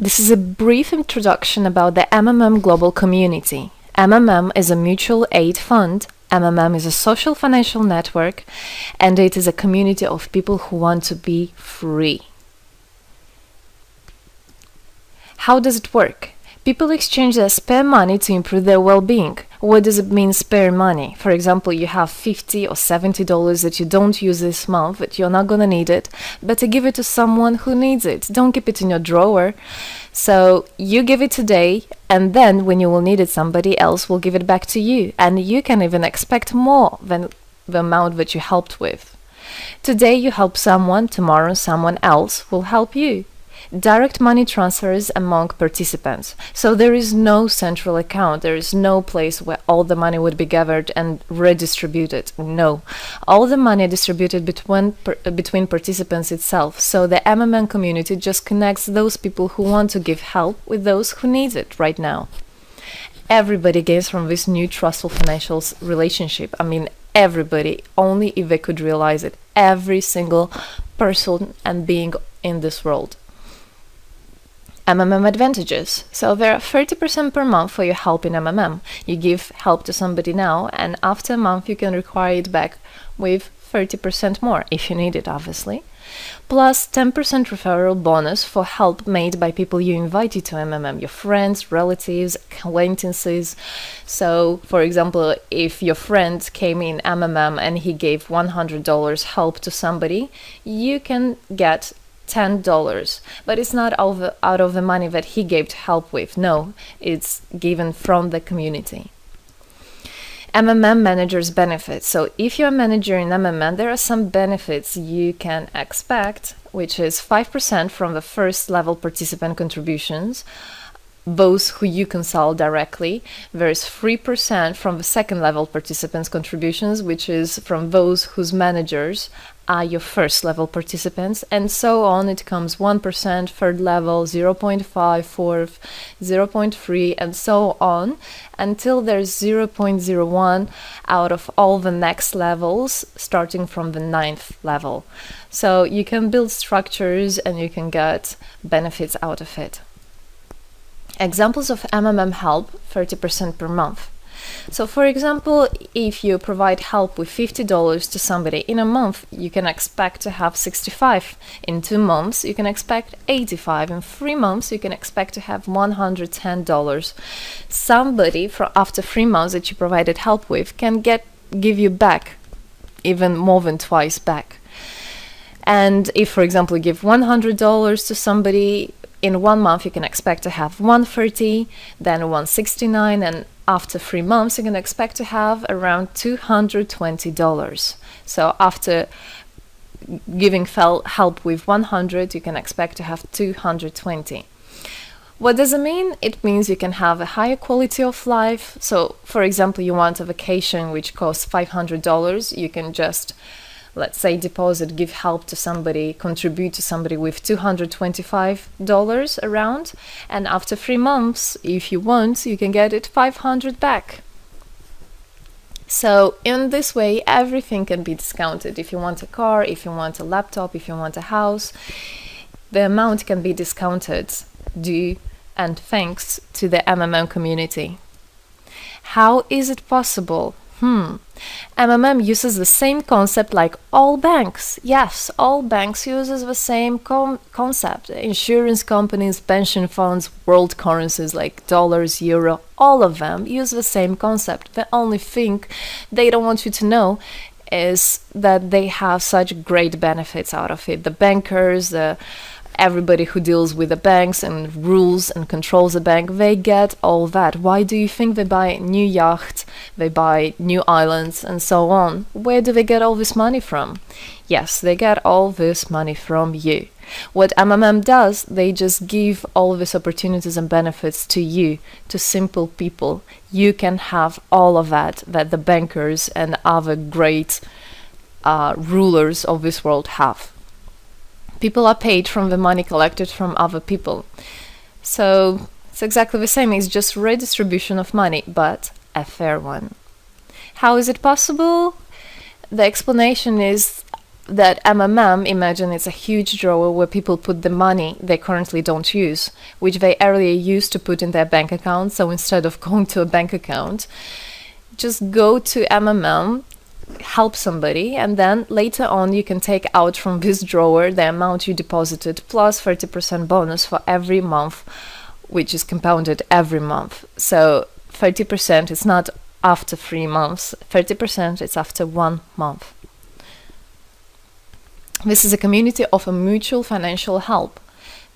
This is a brief introduction about the MMM global community. MMM is a mutual aid fund. MMM is a social financial network, and it is a community of people who want to be free. How does it work? People exchange their spare money to improve their well-being. What does it mean, spare money? For example, you have $50 or $70 that you don't use this month, but you're not gonna need it. Better give it to someone who needs it. Don't keep it in your drawer. So you give it today, and then when you will need it, somebody else will give it back to you. And you can even expect more than the amount that you helped with. Today you help someone, tomorrow someone else will help you. Direct money transfers among participants. So there is no central account. There is no place where all the money would be gathered and redistributed. No. All the money distributed between participants itself. So the MMM community just connects those people who want to give help with those who need it right now. Everybody gains from this new trustful financial relationship. I mean, everybody, only if they could realize it. Every single person and being in this world. MMM advantages. So there are 30% per month for your help in MMM. You give help to somebody now, and after a month you can require it back with 30% more, if you need it, obviously. Plus 10% referral bonus for help made by people you invited to MMM, your friends, relatives, acquaintances. So, for example, if your friend came in MMM and he gave $100 help to somebody, you can get $10, but it's not out of the money that he gave to help with. No, it's given from the community. MMM managers benefits. So if you're a manager in MMM, there are some benefits you can expect, which is 5% from the first level participant contributions, those who you consult directly. There's 3% from the second level participants contributions, which is from those whose managers are your first level participants, and so on. It comes 1%, third level, 0.5, fourth, 0.3, and so on, until there's 0.01 out of all the next levels, starting from the 9th level. So you can build structures and you can get benefits out of it. Examples of MMM help, 30% per month. So for example, if you provide help with $50 to somebody in a month, you can expect to have 65. In 2 months, you can expect 85. In 3 months, you can expect to have $110. Somebody after 3 months that you provided help with can give you back even more than twice back. And if, for example, you give $100 to somebody, in 1 month you can expect to have $130, then $169, and after 3 months you can expect to have around $220. So after giving help with 100, you can expect to have 220. What does it mean? It means you can have a higher quality of life. So for example, you want a vacation which costs $500, you can just, let's say, give help to somebody, contribute to somebody with $225 around, and after 3 months, if you want, you can get it 500 back. So in this way, everything can be discounted. If you want a car, if you want a laptop, if you want a house, the amount can be discounted due and thanks to the MMM community. How is it possible? MMM uses the same concept like all banks. Yes, all banks uses the same concept. Insurance companies, pension funds, world currencies like dollars, euro, all of them use the same concept. The only thing they don't want you to know is that they have such great benefits out of it. The bankers, everybody who deals with the banks and rules and controls the bank, they get all that. Why do you think they buy new yachts, they buy new islands, and so on? Where do they get all this money from? Yes, they get all this money from you. What MMM does, they just give all these opportunities and benefits to you, to simple people. You can have all of that the bankers and other great rulers of this world have. People are paid from the money collected from other people. So it's exactly the same. It's just redistribution of money, but a fair one. How is it possible? The explanation is that MMM, imagine it's a huge drawer where people put the money they currently don't use, which they earlier used to put in their bank account. So instead of going to a bank account, just go to MMM, help somebody, and then later on you can take out from this drawer the amount you deposited plus 30% bonus for every month, which is compounded every month. So 30% is not after 3 months, 30% is after 1 month. This is a community of a mutual financial help.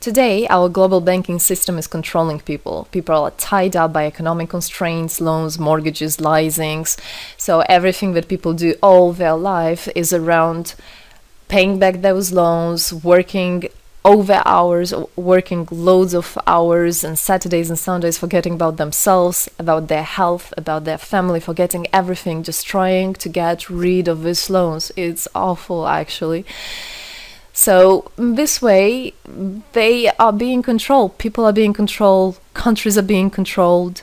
Today, our global banking system is controlling people. People are tied up by economic constraints, loans, mortgages, leasings. So everything that people do all their life is around paying back those loans, working over hours, working loads of hours and Saturdays and Sundays, forgetting about themselves, about their health, about their family, forgetting everything, just trying to get rid of these loans. It's awful, actually. So this way, they are being controlled. People are being controlled. Countries are being controlled.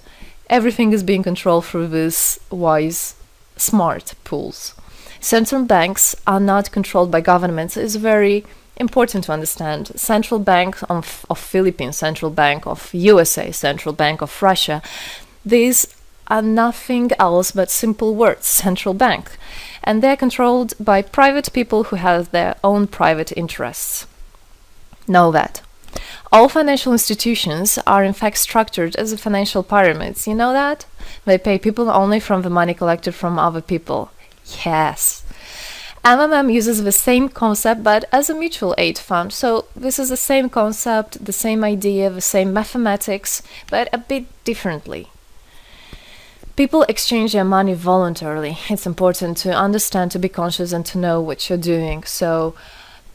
Everything is being controlled through these wise, smart pools. Central banks are not controlled by governments. It's very important to understand. Central Bank of Philippines, Central Bank of USA, Central Bank of Russia. These are nothing else but simple words, central bank. And they're controlled by private people who have their own private interests. Know that. All financial institutions are in fact structured as financial pyramids. You know that? They pay people only from the money collected from other people. Yes. MMM uses the same concept but as a mutual aid fund. So this is the same concept, the same idea, the same mathematics, but a bit differently. People exchange their money voluntarily. It's important to understand, to be conscious, and to know what you're doing. So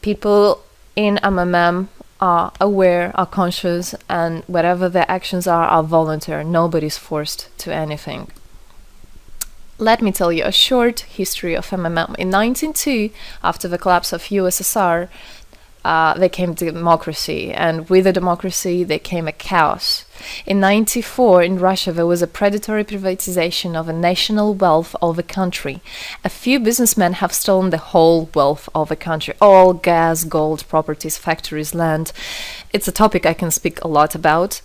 people in MMM are aware, are conscious, and whatever their actions are voluntary. Nobody's forced to anything. Let me tell you a short history of MMM. In 1902, after the collapse of USSR, there came democracy, and with the democracy there came a chaos. In 1994, in Russia, there was a predatory privatization of a national wealth of the country. A few businessmen have stolen the whole wealth of the country, all gas, gold, properties, factories, land. It's a topic I can speak a lot about.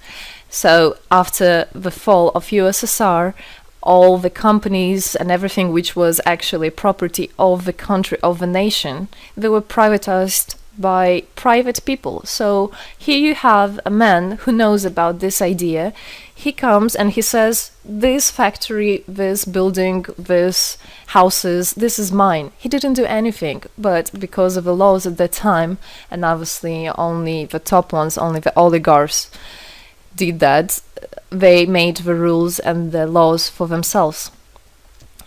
So after the fall of USSR, all the companies and everything which was actually property of the country, of the nation, they were privatized by private people. So here you have a man who knows about this idea. He comes and he says, this factory, this building, this houses, this is mine. He didn't do anything, but because of the laws at that time, and obviously only the top ones, only the oligarchs did that, they made the rules and the laws for themselves.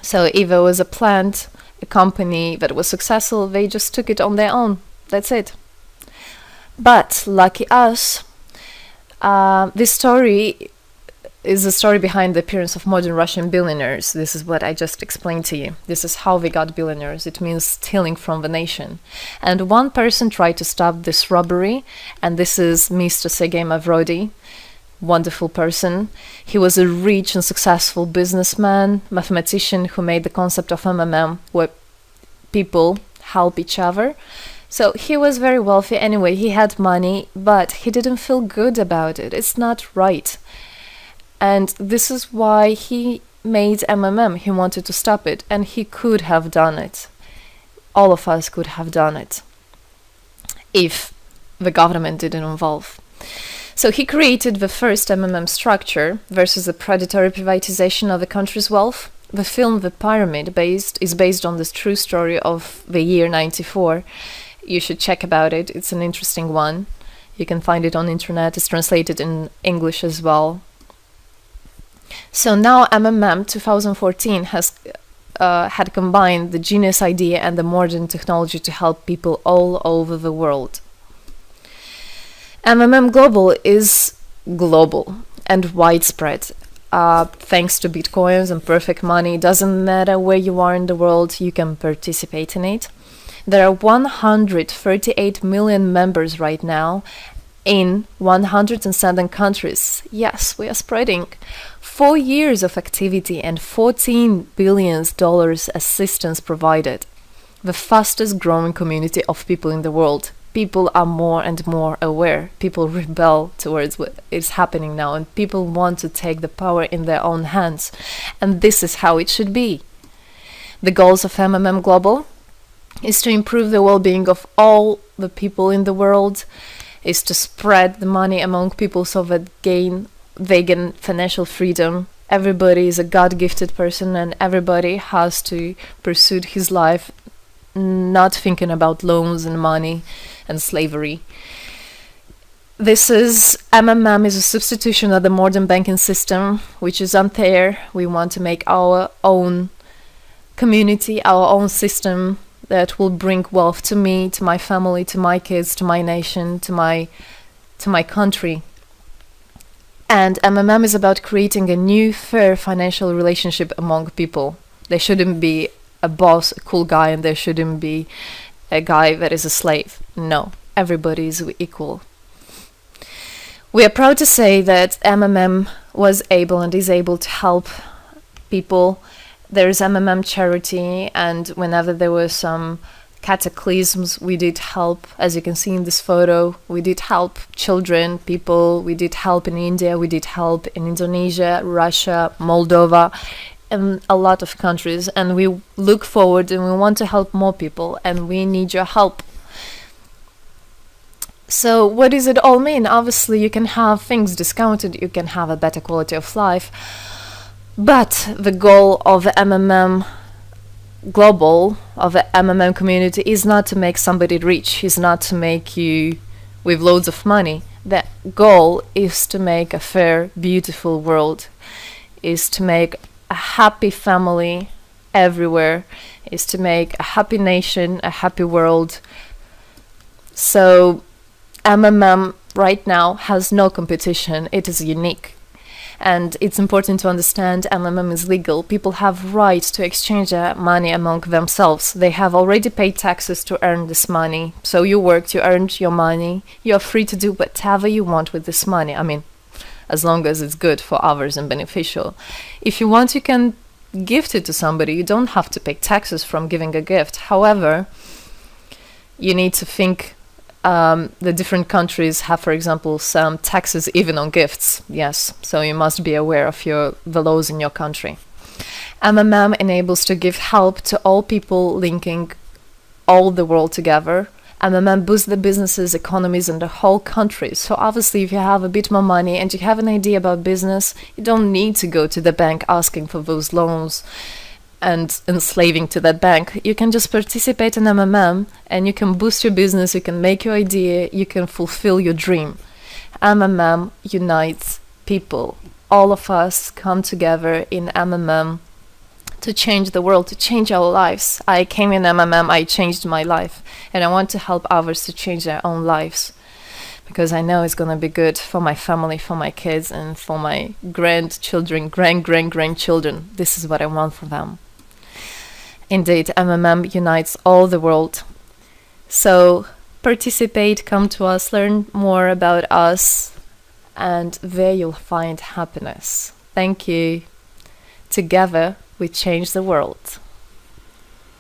So if there was a plant, a company that was successful, they just took it on their own. That's it. But lucky us, this story is the story behind the appearance of modern Russian billionaires. This is what I just explained to you. This is how they got billionaires. It means stealing from the nation. And one person tried to stop this robbery, and this is Mr. Sergei Mavrodi. Wonderful person. He was a rich and successful businessman, mathematician who made the concept of MMM, where people help each other. So he was very wealthy anyway, he had money, but he didn't feel good about it. It's not right. And this is why he made MMM. He wanted to stop it, and he could have done it. All of us could have done it if the government didn't involve. So he created the first MMM structure versus the predatory privatization of the country's wealth. The film The Pyramid is based on this true story of the year 94. You should check about it. It's an interesting one. You can find it on internet. It's translated in English as well. So now MMM 2014 has had combined the genius idea and the modern technology to help people all over the world. MMM Global is global and widespread. Thanks to Bitcoins and perfect money, it doesn't matter where you are in the world, you can participate in it. There are 138 million members right now in 107 countries. Yes, we are spreading. 4 years of activity and $14 billion assistance provided. the fastest growing community of people in the world. People are more and more aware. People rebel towards what is happening now, and people want to take the power in their own hands. And this is how it should be. The goals of MMM Global is to improve the well-being of all the people in the world, is to spread the money among people so that they gain financial freedom. Everybody is a God-gifted person, and everybody has to pursue his life not thinking about loans and money and slavery. This is MMM is a substitution of the modern banking system, which is unfair. We want to make our own community, our own system that will bring wealth to me, to my family, to my kids, to my nation, to my country. And MMM is about creating a new, fair financial relationship among people. There shouldn't be a boss, a cool guy, and there shouldn't be a guy that is a slave. No, everybody is equal. We are proud to say that MMM was able and is able to help people. There is MMM charity, and whenever there were some cataclysms, we did help. As you can see in this photo, we did help children, people. We did help in India, we did help in Indonesia, Russia, Moldova, and a lot of countries. And we look forward and we want to help more people, and we need your help. So what does it all mean? Obviously, you can have things discounted, you can have a better quality of life, but the goal of the MMM Global, of the MMM community, is not to make somebody rich, is not to make you with loads of money. The goal is to make a fair, beautiful world, is to make a happy family everywhere, is to make a happy nation, a happy world. So MMM right now has no competition, it is unique. And it's important to understand MMM is legal. People have right to exchange their money among themselves. They have already paid taxes to earn this money. So you worked, you earned your money. You're free to do whatever you want with this money. I mean, as long as it's good for others and beneficial. If you want, you can gift it to somebody. You don't have to pay taxes from giving a gift. However, you need to think the different countries have, for example, some taxes even on gifts. Yes, so you must be aware of the laws in your country. MMM enables to give help to all people, linking all the world together. MMM boosts the businesses, economies, and the whole country. So obviously, if you have a bit more money and you have an idea about business, you don't need to go to the bank asking for those loans and enslaving to that bank. You can just participate in MMM and you can boost your business, you can make your idea, you can fulfill your dream. MMM unites people. All of us come together in MMM to change the world, to change our lives. I came in MMM, I changed my life, and I want to help others to change their own lives, because I know it's going to be good for my family, for my kids, and for my grandchildren, grandchildren. This is what I want for them. Indeed, MMM unites all the world. So participate, come to us, learn more about us, and there you'll find happiness. Thank you. Together, we change the world.